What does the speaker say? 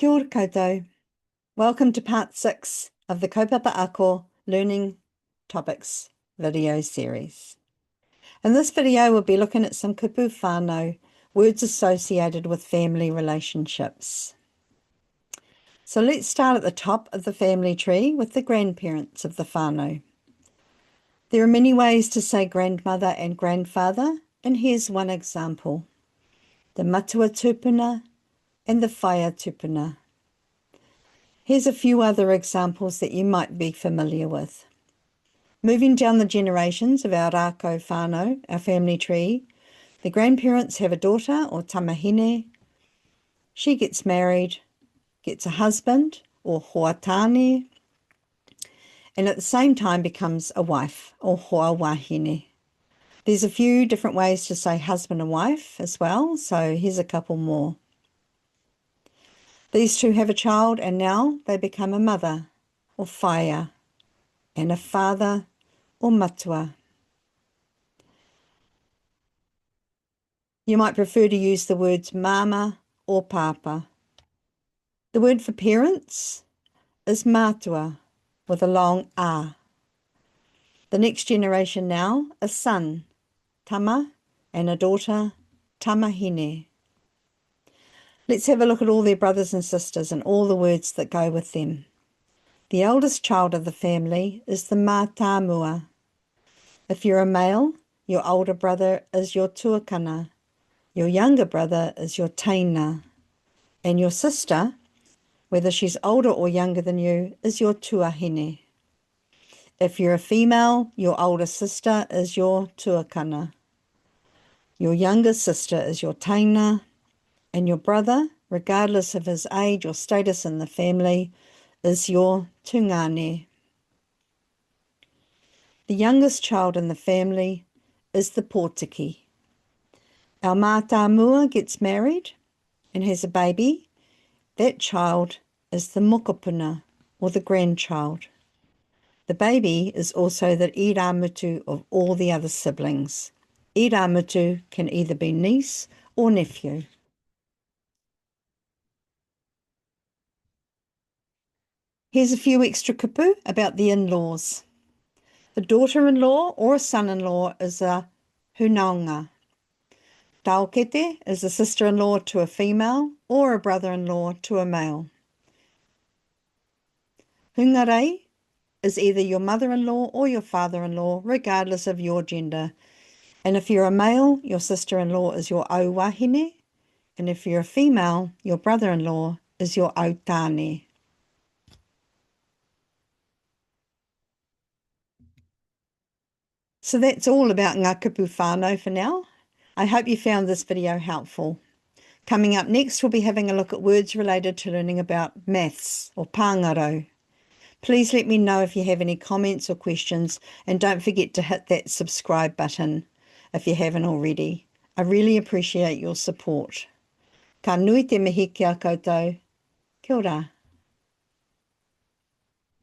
Kia ora koutou. Welcome to part 6 of the Kaupapa Ako Learning Topics video series. In this video, we'll be looking at some kupu whānau, words associated with family relationships. So let's start at the top of the family tree with the grandparents of the whānau. There are many ways to say grandmother and grandfather, and here's one example. The matua tupuna and the whaia tupuna. Here's a few other examples that you might be familiar with. Moving down the generations of our rākau whānau, our family tree, the grandparents have a daughter or tamahine. She gets married, gets a husband or hoatane, and at the same time becomes a wife or hoa wahine. There's a few different ways to say husband and wife as well, so here's a couple more. These two have a child and now they become a mother or whaia and a father or matua. You might prefer to use the words mama or papa. The word for parents is mātua with a long a. The next generation now, a son, tama, and a daughter, tamahine. Let's have a look at all their brothers and sisters and all the words that go with them. The eldest child of the family is the mātāmua. If you're a male, your older brother is your tuakana, your younger brother is your teina, and your sister, whether she's older or younger than you, is your tuahine. If you're a female, your older sister is your tuakana. Your younger sister is your teina, and your brother, regardless of his age or status in the family, is your tungane. The youngest child in the family is the pōtiki. Our mātāmua gets married and has a baby. That child is the mokopuna, or the grandchild. The baby is also the iramutu of all the other siblings. Iramutu can either be niece or nephew. Here's a few extra kupu about the in-laws. The daughter-in-law or a son-in-law is a hunaunga. Taokete is a sister-in-law to a female or a brother-in-law to a male. Hungarei is either your mother-in-law or your father-in-law, regardless of your gender. And if you're a male, your sister-in-law is your au wahine, and if you're a female, your brother-in-law is your au tāne. So that's all about ngā kupu whānau for now. I hope you found this video helpful. Coming up next, we'll be having a look at words related to learning about maths or pāngarau. Please let me know if you have any comments or questions, and don't forget to hit that subscribe button if you haven't already. I really appreciate your support. Ka nui te mihi ki a koutou. Kia ora.